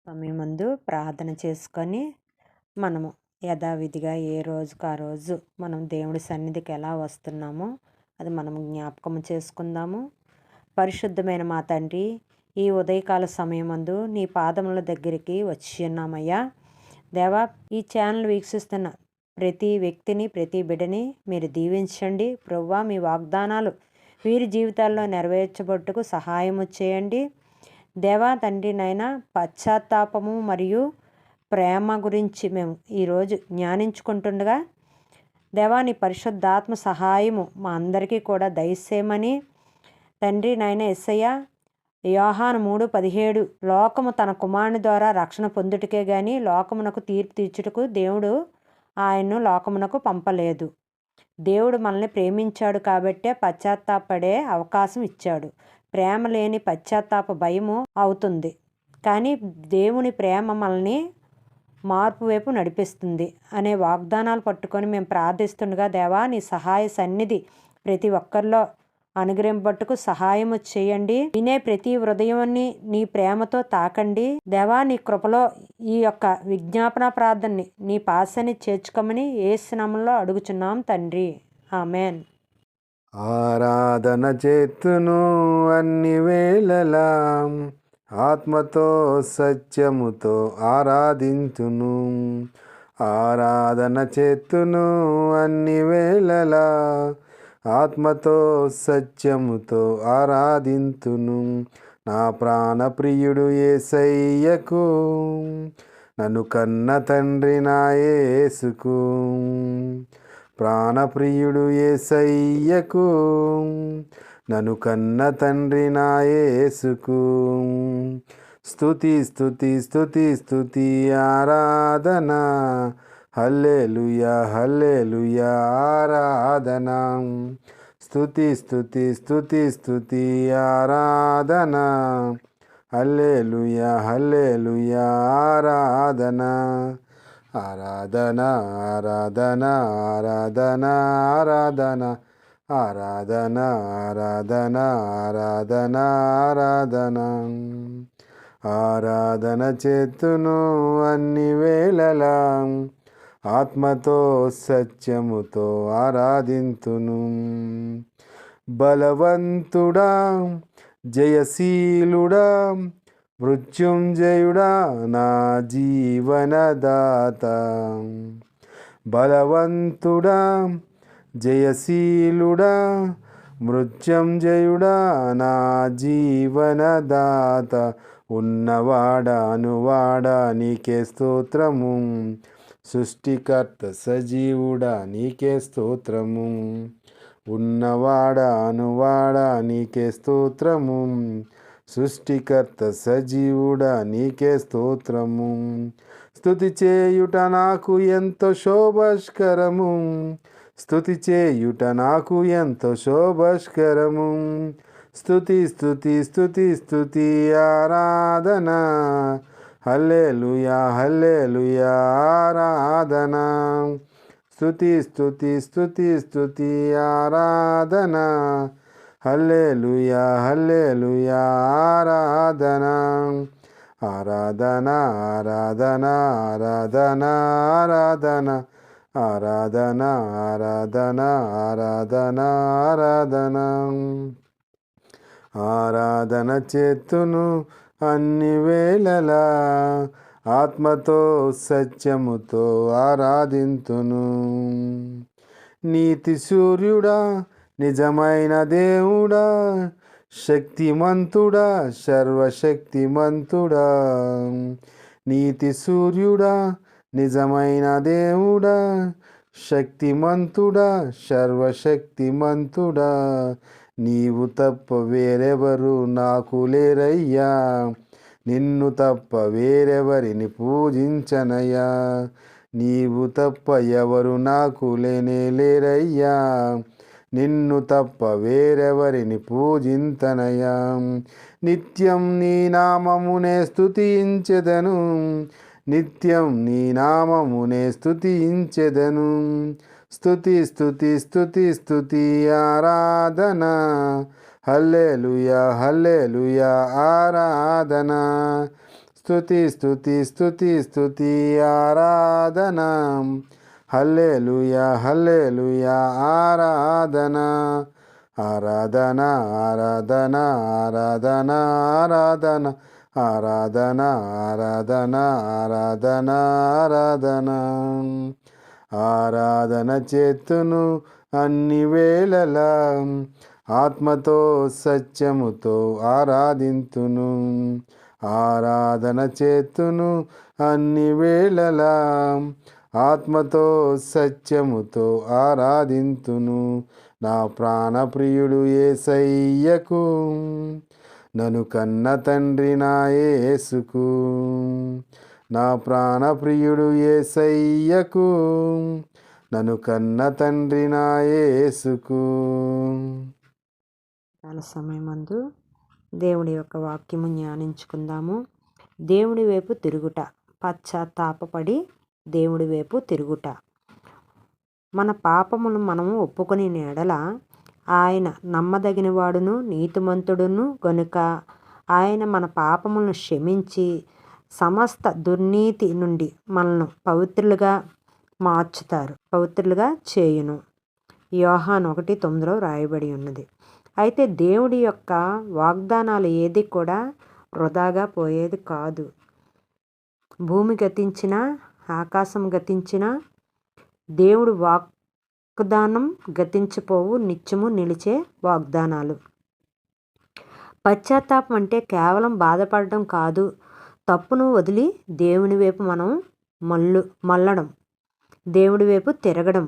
సమయమందు ప్రార్థన చేసుకొని మనము యథావిధిగా ఏ రోజుకు ఆ రోజు మనం దేవుడి సన్నిధికి ఎలా వస్తున్నామో అది మనం జ్ఞాపకం చేసుకుందాము. పరిశుద్ధమైన మా తండ్రి, ఈ ఉదయకాల సమయమందు నీ పాదముల దగ్గరికి వచ్చి ఉన్నామయ్యా. దేవా, ఈ ఛానల్ వీక్షిస్తున్న ప్రతి వ్యక్తిని, ప్రతి బిడ్డని మీరు దీవించండి. ప్రభువా, మీ వాగ్దానాలు వీరి జీవితాల్లో నెరవేర్చబట్టుకు సహాయము చేయండి. దేవా తండ్రి నాయన, పశ్చాత్తాపము మరియు ప్రేమ గురించి మేము ఈరోజు జ్ఞానించుకుంటుండగా దేవా, నీ పరిశుద్ధాత్మ సహాయము మా అందరికీ కూడా దయచేయమని తండ్రి నాయన యేసయ్య, యోహాను 3:17 లోకము తన కుమారుని ద్వారా రక్షణ పొందుటకే గాని లోకమునకు తీర్పు తీర్చుటకు దేవుడు ఆయన్ను లోకమునకు పంపలేదు. దేవుడు మనల్ని ప్రేమించాడు కాబట్టే పశ్చాత్తాపడే అవకాశం ఇచ్చాడు. ప్రేమ లేని పశ్చాత్తాప భయము అవుతుంది. కానీ దేవుని ప్రేమ మనల్ని మార్పు వైపు నడిపిస్తుంది అనే వాగ్దానాలు పట్టుకొని మేము ప్రార్థిస్తుండగా దేవా, నీ సహాయ సన్నిధి ప్రతి ఒక్కరిలో అనుగ్రహింపట్టుకు సహాయము చేయండి. వినే ప్రతి హృదయాన్ని నీ ప్రేమతో తాకండి. దేవా, నీ కృపలో ఈ యొక్క విజ్ఞాపన ప్రార్థనని నీ పాసని చేర్చుకోమని యేసు నామములో అడుగుచున్నాం తండ్రి, ఆమెన్. ఆరాధన చేతును అన్ని వేళలా, ఆత్మతో సత్యముతో ఆరాధించును. ఆరాధన చేతును అన్ని వేళలా, ఆత్మతో సత్యముతో ఆరాధింతును. నా ప్రాణప్రియుడు యేసయ్యకు, నన్ను కన్న తండ్రి నా యేసుకు. ప్రాణప్రియుడు యేసయ్యకు, నన్ను కన్న తండ్రి నా యేసుకు. స్తుతి స్తుతి స్తుతి స్తుతి ఆరాధన, హల్లెలూయా హల్లెలూయా ఆరాధన. స్తుతి స్తుతి స్తుతి స్తుతి ఆరాధన, హల్లెలూయా హల్లెలూయా ఆరాధన. ఆరాధన ఆరాధన ఆరాధన ఆరాధన ఆరాధన ఆరాధన ఆరాధన ఆరాధన. ఆరాధన చేతును అన్ని వేళలా, ఆత్మతో సత్యముతో ఆరాధింతును. బలవంతుడా, జయశీలుడా, మృత్యుంజయుడా, నా జీవనదాత. బలవంతుడా, జయశీలుడా, మృత్యుంజయుడా, నా జీవనదాత. ఉన్నవాడా అనువాడా నీకే స్తోత్రము, సృష్టికర్త సజీవుడా నీకే స్తోత్రము. ఉన్నవాడా అనువాడా నీకే స్తోత్రము, సృష్టికర్త సజీవుడా నీకే స్తోత్రము. స్తుతి చేయుట నాకు ఎంతో శోభస్కరము, స్తుతి చేయుట నాకు ఎంతో శోభస్కరము. స్తుతి స్తుతి స్తుతి స్తుతి ఆరాధన, హల్లెలూయా హల్లెలూయా ఆరాధన. స్తుతి స్తుతి స్తుతి స్తుతి ఆరాధన, హల్లెలూయా హల్లెలూయా ఆరాధన. ఆరాధన ఆరాధన ఆరాధన ఆరాధన ఆరాధన ఆరాధన ఆరాధన ఆరాధన. ఆరాధన చేతును అన్ని వేళలా, ఆత్మతో సత్యముతో ఆరాధింతును. నీతి సూర్యుడా, నిజమైన దేవుడా, శక్తిమంతుడా, సర్వశక్తిమంతుడా. నీతి సూర్యుడా, నిజమైన దేవుడా, శక్తిమంతుడా, సర్వశక్తిమంతుడా. నీవు తప్ప వేరెవరు నాకు లేరయ్యా, నిన్ను తప్ప వేరెవరిని పూజించనయ్యా. నీవు తప్ప ఎవరు నాకు లేరయ్యా, నిన్ను తప్ప వేరెవరిని పూజింతనయా. నిత్యం నీ నామమునే స్తుతించెదను, నిత్యం నీ నామమునే స్తుతించెదను. స్తుతి స్తుతి స్తుతి స్తుతి ఆరాధన, హల్లెలూయా హల్లెలూయా ఆరాధన. స్తుతి స్తుతి స్తుతి స్తుతి ఆరాధన. హల్లెలూయా హల్లెలూయా ఆరాధన. ఆరాధన ఆరాధన ఆరాధన ఆరాధన ఆరాధన ఆరాధన ఆరాధన ఆరాధన. ఆరాధన చేతును అన్ని వేళలా, ఆత్మతో సత్యముతో ఆరాధింతును. ఆరాధన చేతును అన్ని వేళలా, ఆత్మతో సత్యముతో ఆరాధింతును. నా ప్రాణప్రియుడు యేసయ్యకు, నన్ను కన్న తండ్రి నా యేసుకు. నా ప్రాణప్రియుడు యేసయ్యకు, నన్ను కన్న తండ్రి నా యేసుకు. చాలా సమయమందు దేవుడి యొక్క వాక్యము ధ్యానించుకుందాము. దేవుడి వైపు తిరుగుట, పశ్చాత్తాపపడి దేవుడి వైపు తిరుగుట. మన పాపములు మనము ఒప్పుకొని ఎడల ఆయన నమ్మదగిన వాడును నీతిమంతుడును గనుక ఆయన మన పాపములను క్షమించి సమస్త దుర్నీతి నుండి మనల్ని పవిత్రులుగా మార్చుతారు, పవిత్రులుగా చేయును. యోహాను 1:9 రాయబడి ఉన్నది. అయితే దేవుడి యొక్క వాగ్దానాలు ఏది కూడా వృధాగా పోయేది కాదు. భూమి గతించినా ఆకాశం గతించినా దేవుడు వాగ్దానం గతించిపోవు, నిత్యము నిలిచే వాగ్దానాలు. పశ్చాత్తాపం అంటే కేవలం బాధపడడం కాదు, తప్పును వదిలి దేవుని వైపు మనం మళ్ళడం, దేవుడి వైపు తిరగడం.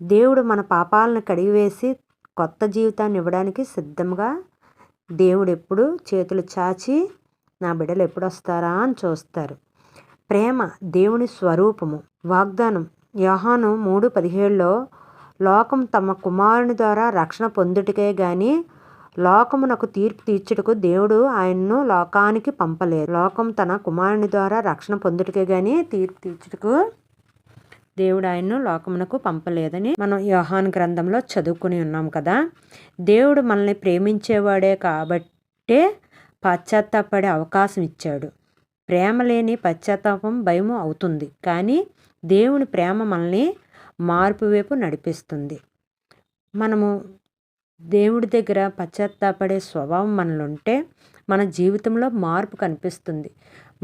దేవుడు మన పాపాలను కడిగివేసి కొత్త జీవితాన్ని ఇవ్వడానికి సిద్ధంగా దేవుడు ఎప్పుడు చేతులు చాచి నా బిడ్డలు ఎప్పుడు వస్తారా అని చూస్తారు. ప్రేమ దేవుని స్వరూపము. వాగ్దానం యోహాను 3:17 లోకం తమ కుమారుని ద్వారా రక్షణ పొందుటకే గాని లోకమునకు తీర్పు తీర్చుటకు దేవుడు ఆయన్ను లోకానికి పంపలేదు. లోకం తన కుమారుని ద్వారా రక్షణ పొందుటకే గాని తీర్పు తీర్చుటకు దేవుడు ఆయన్ను లోకమునకు పంపలేదని మనం యోహాను గ్రంథంలో చదువుకుని ఉన్నాం కదా. దేవుడు మనల్ని ప్రేమించేవాడే కాబట్టే పశ్చాత్తాపడే అవకాశం ఇచ్చాడు. ప్రేమ లేని పశ్చాత్తాపం భయము అవుతుంది, కానీ దేవుని ప్రేమ మనల్ని మార్పు వైపు నడిపిస్తుంది. మనము దేవుడి దగ్గర పశ్చాత్తాపడే స్వభావం మనలో ఉంటే మన జీవితంలో మార్పు కనిపిస్తుంది.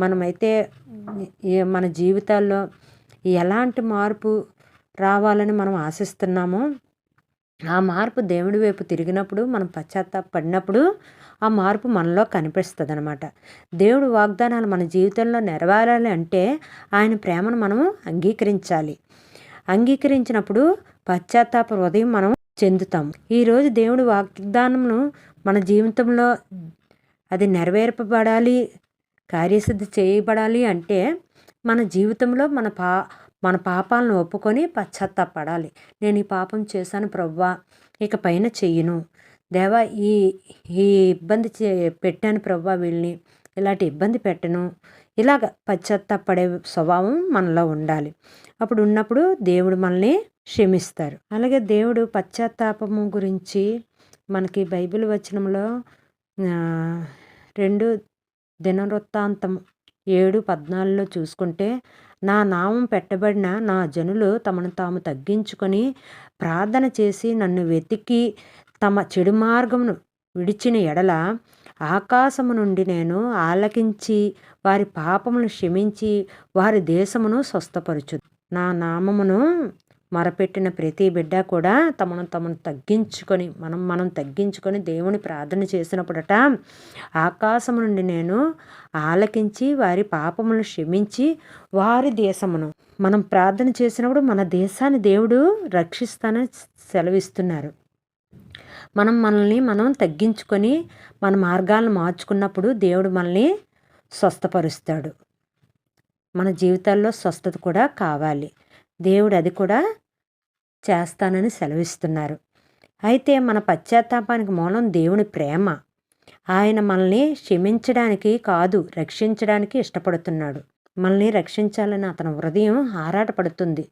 మనమైతే మన జీవితాల్లో ఎలాంటి మార్పు రావాలని మనం ఆశిస్తున్నామో ఆ మార్పు దేవుడి వైపు తిరిగినప్పుడు, మనం పశ్చాత్తాపడినప్పుడు ఆ మార్పు మనలో కనిపిస్తుంది అనమాట. దేవుడు వాగ్దానాలు మన జీవితంలో నెరవేరాలి అంటే ఆయన ప్రేమను మనము అంగీకరించాలి. అంగీకరించినప్పుడు పశ్చాత్తాప హృదయం మనం చెందుతాం. ఈరోజు దేవుడి వాగ్దానమును మన జీవితంలో అది నెరవేర్పబడాలి, కార్యసిద్ధి చేయబడాలి అంటే మన జీవితంలో మన పాపాలను ఒప్పుకొని పశ్చాత్తాపడాలి. నేను ఈ పాపం చేశాను ప్రభువా, ఇక పైన చెయ్యను దేవా, ఈ ఇబ్బంది పెట్టాను ప్రభువా, వీళ్ళని ఇలాంటి ఇబ్బంది పెట్టను, ఇలాగ పశ్చాత్తాపడే స్వభావం మనలో ఉండాలి. అప్పుడు ఉన్నప్పుడు దేవుడు మనల్ని క్షమిస్తారు. అలాగే దేవుడు పశ్చాత్తాపము గురించి మనకి బైబిల్ వచనంలో 2 దినవృత్తాంతం 7:14 చూసుకుంటే, నా నామం పెట్టబడిన నా జనులు తమను తాము తగ్గించుకొని ప్రార్థన చేసి నన్ను వెతికి తమ చెడు మార్గమును విడిచిన ఎడల ఆకాశము నుండి నేను ఆలకించి వారి పాపమును క్షమించి వారి దేశమును స్వస్థపరచు. నా నామమును మొరపెట్టిన ప్రతి బిడ్డ కూడా తమను తగ్గించుకొని మనం తగ్గించుకొని దేవుని ప్రార్థన చేసినప్పుడట ఆకాశము నుండి నేను ఆలకించి వారి పాపములను క్షమించి వారి దేశమును, మనం ప్రార్థన చేసినప్పుడు మన దేశాన్ని దేవుడు రక్షిస్తానని సెలవిస్తున్నారు. మనల్ని తగ్గించుకొని మన మార్గాలను మార్చుకున్నప్పుడు దేవుడు మనల్ని స్వస్థపరుస్తాడు. మన జీవితాల్లో స్వస్థత కూడా కావాలి, దేవుడు అది కూడా చేస్తానని సెలవిస్తున్నారు. అయితే మన పశ్చాత్తాపానికి మూలం దేవుని ప్రేమ. ఆయన మనల్ని క్షమించడానికి కాదు, రక్షించడానికి ఇష్టపడుతున్నాడు. మనల్ని రక్షించాలని అతని హృదయం ఆరాటపడుతుంది.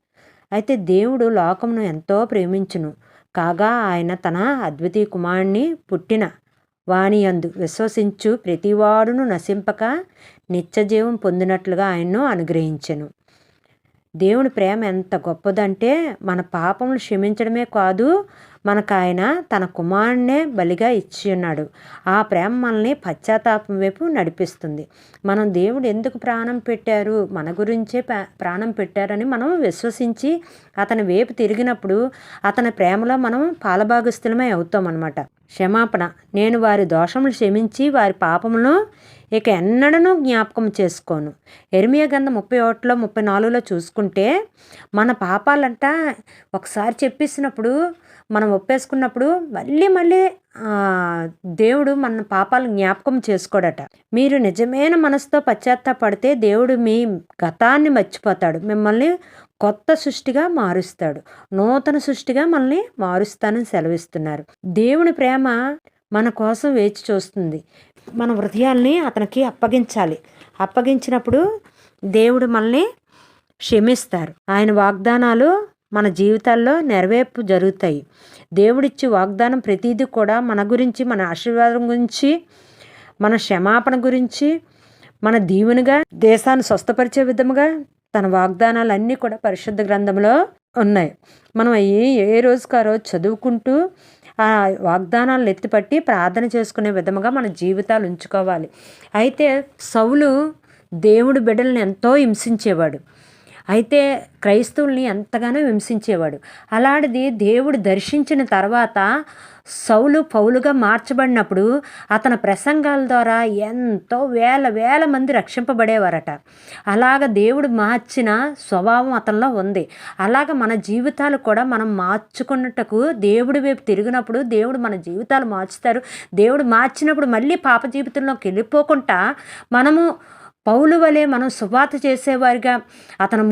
అయితే దేవుడు లోకమును ఎంతో ప్రేమించును కాగా ఆయన తన అద్వితీయ కుమారుని పుట్టిన వాని యందు విశ్వసించు ప్రతివాడును నశింపక నిత్యజీవం పొందినట్లుగా ఆయన్ను అనుగ్రహించెను. దేవుని ప్రేమ ఎంత గొప్పదంటే మన పాపములు క్షమించడమే కాదు, మనకు ఆయన తన కుమారుణ్ణే బలిగా ఇచ్చి ఉన్నాడు. ఆ ప్రేమ మనల్ని పశ్చాత్తాపం వైపు నడిపిస్తుంది. మనం దేవుడు ఎందుకు ప్రాణం పెట్టారు, మన గురించే ప్రాణం పెట్టారని మనం విశ్వసించి అతని వైపు తిరిగినప్పుడు అతని ప్రేమలో మనం పాలభాగస్థులమై అవుతాం అన్నమాట. క్షమాపణ. నేను వారి దోషములు క్షమించి వారి పాపములను ఇక ఎన్నడనూ జ్ఞాపకం చేసుకోను. యెరెమీయా గ్రంథం 31:34 చూసుకుంటే మన పాపాలంట ఒకసారి చెప్పేసినప్పుడు మనం ఒప్పేసుకున్నప్పుడు మళ్ళీ దేవుడు మన పాపాలను జ్ఞాపకం చేసుకోడట. మీరు నిజమైన మనసుతో పశ్చాత్తాపడితే దేవుడు మీ గతాన్ని మర్చిపోతాడు, మిమ్మల్ని కొత్త సృష్టిగా మారుస్తాడు, నూతన సృష్టిగా మనల్ని మారుస్తానని సెలవిస్తున్నారు. దేవుని ప్రేమ మన కోసం వేచి చూస్తుంది. మన హృదయాల్ని అతనికి అప్పగించాలి. అప్పగించినప్పుడు దేవుడు మనల్ని క్షమిస్తారు. ఆయన వాగ్దానాలు మన జీవితాల్లో నెరవేర్పు జరుగుతాయి. దేవుడిచ్చి వాగ్దానం ప్రతిదీ కూడా మన గురించి, మన ఆశీర్వాదం గురించి, మన క్షమాపణ గురించి, మన దీవెనగా, దేశాన్ని స్వస్థపరిచే విధముగా తన వాగ్దానాలన్నీ కూడా పరిశుద్ధ గ్రంథంలో ఉన్నాయి. మనం ఏ రోజుకు ఆ రోజు చదువుకుంటూ ఆ వాగ్దానాలను ఎత్తిపట్టి ప్రార్థన చేసుకునే విధముగా మన జీవితాలు ఉంచుకోవాలి. అయితే సౌలు దేవుడి బిడ్డలను ఎంతో హింసించేవాడు. అయితే క్రైస్తవుల్ని ఎంతగానో హింసించేవాడు. అలాంటిది దేవుడు దర్శించిన తర్వాత సౌలు పౌలుగా మార్చబడినప్పుడు అతని ప్రసంగాల ద్వారా ఎంతో వేల మంది రక్షింపబడేవారట. అలాగ దేవుడు మార్చిన స్వభావం అతనిలో ఉంది. అలాగ మన జీవితాలు కూడా మనం మార్చుకున్నట్టుకు దేవుడి వైపు తిరిగినప్పుడు దేవుడు మన జీవితాలు మార్చుతారు. దేవుడు మార్చినప్పుడు మళ్ళీ పాప జీవితంలోకి వెళ్ళిపోకుండా మనము పౌలు వలె మనం సువార్త చేసేవారిగా అతను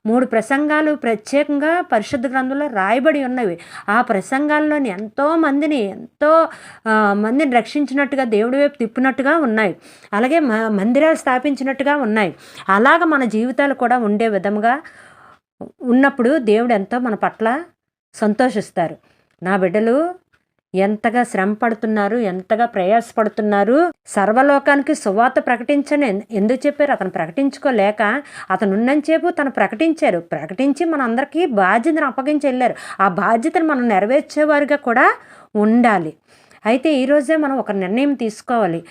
మూడు ప్రసంగాలు ప్రత్యేకంగా పరిశుద్ధ గ్రంథంలో రాయబడి ఉన్నవి. ఆ ప్రసంగాల్లోని ఎంతో మందిని రక్షించినట్టుగా దేవుడి వైపు తిప్పినట్టుగా ఉన్నాయి. అలాగే మందిరాలు స్థాపించినట్టుగా ఉన్నాయి. అలాగ మన జీవితాలు కూడా ఉండే విధముగా ఉన్నప్పుడు దేవుడు ఎంతో మన పట్ల సంతోషిస్తారు. నా బిడ్డలు ఎంతగా శ్రమ పడుతున్నారు, ఎంతగా ప్రయాసపడుతున్నారు. సర్వలోకానికి సువార్త ప్రకటించని ఎందుకు చెప్పారు? అతను ప్రకటించుకోలేక అతను ఉన్నంతసేపు తను ప్రకటించి మనందరికీ బాధ్యతను అప్పగించి వెళ్ళారు. ఆ బాధ్యతను మనం నెరవేర్చేవారిగా కూడా ఉండాలి. అయితే ఈరోజే మనం ఒక నిర్ణయం తీసుకోవాలి.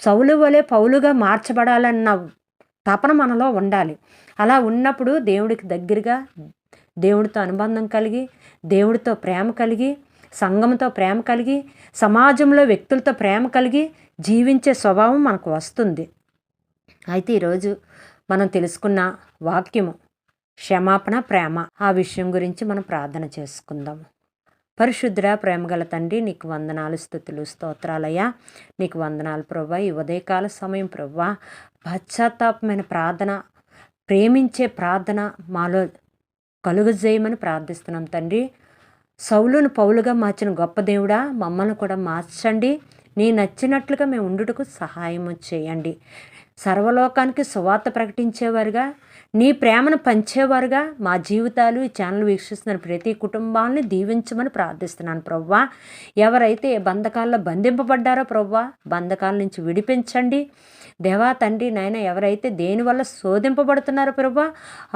సౌలు వలె పౌలుగా మార్చబడాలన్న తపన మనలో ఉండాలి. అలా ఉన్నప్పుడు దేవుడికి దగ్గరగా, దేవుడితో అనుబంధం కలిగి, దేవుడితో ప్రేమ కలిగి, సంఘంతో ప్రేమ కలిగి, సమాజంలో వ్యక్తులతో ప్రేమ కలిగి జీవించే స్వభావం మనకు వస్తుంది. అయితే ఈరోజు మనం తెలుసుకున్న వాక్యము క్షమాపణ, ప్రేమ, ఆ విషయం గురించి మనం ప్రార్థన చేసుకుందాము. పరిశుద్ధ ప్రేమగల తండ్రి, నీకు వందనాలు, స్తుతులు, స్తోత్రాలయ్యా. నీకు వందనాలు ప్రభువా. ఈ ఉదయకాల సమయం ప్రభువా, పశ్చాత్తాపమైన ప్రార్థన, ప్రేమించే ప్రార్థన మాలో కలుగజేయమని ప్రార్థిస్తున్నాం తండ్రి. సౌలును పౌలుగా మార్చిన గొప్ప దేవుడా, మమ్మల్ని కూడా మార్చండి. నీ నచ్చినట్లుగా మేము ఉండుటకు సహాయం చేయండి. సర్వలోకానికి సువార్త ప్రకటించేవారుగా, నీ ప్రేమను పంచేవారుగా మా జీవితాలు, ఈ ఛానల్ వీక్షిస్తున్న ప్రతి కుటుంబాలని దీవించమని ప్రార్థిస్తున్నాను ప్రభువా. ఎవరైతే బంధకాల్లో బంధింపబడ్డారో ప్రభువా, బంధకాల నుంచి విడిపించండి దేవా తండ్రి. నాయన ఎవరైతే దేనివల్ల శోధింపబడుతున్నారో ప్రభువా,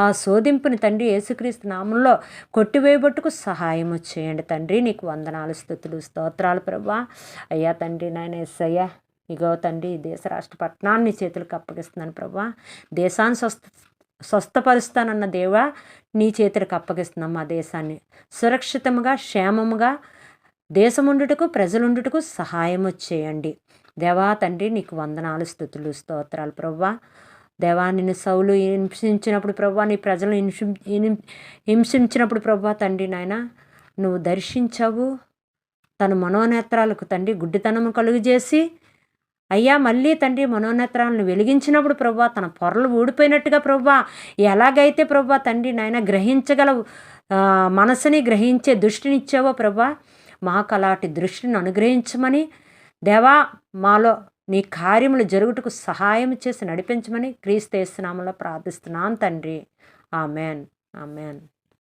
ఆ శోధింపుని తండ్రి యేసుక్రీస్తు నామంలో కొట్టివేయబట్టుకు సహాయం చేయండి తండ్రి. నీకు వందనాలు, స్తుతులు, స్తోత్రాలు ప్రభువా. అయ్యా తండ్రి నాయన యేసయ్యా, ఇగో తండ్రి దేశ రాష్ట్ర పట్టణాన్ని చేతులకు అప్పగిస్తున్నాను ప్రభువా. దేశాన్ని స్వస్థపరుస్తానన్న దేవా, నీ చేతులకు అప్పగిస్తున్నాం. మా దేశాన్ని సురక్షితంగా, క్షేమముగా దేశముండుటకు, ప్రజలుండుటకు సహాయము చేయండి దేవా తండ్రి. నీకు వందనాలు, స్తుతులు, స్తోత్రాలు ప్రభువా. దేవా, నిన్ను సౌలు హింసించినప్పుడు ప్రభువా, నీ ప్రజలను హింసించినప్పుడు ప్రభువా తండ్రి నాయన నువ్వు దర్శించావు. తన మనోనేత్రాలకు తండ్రి గుడ్డితనము కలుగు చేసి అయ్యా మళ్ళీ తండ్రి మనోనేత్రాలను వెలిగించినప్పుడు ప్రభువా, తన పొరలు ఊడిపోయినట్టుగా ప్రభువా, ఎలాగైతే ప్రభువా తండ్రి నాయన గ్రహించగల మనసుని గ్రహించే దృష్టినిచ్చావో ప్రభువా, మాకు అలాంటి దృష్టిని అనుగ్రహించమని దేవా, మాలో నీ కార్యములు జరుగుటకు సహాయం చేసి నడిపించమని క్రీస్తు యేసు నామములో ప్రార్థిస్తున్నాను తండ్రి. Amen, amen.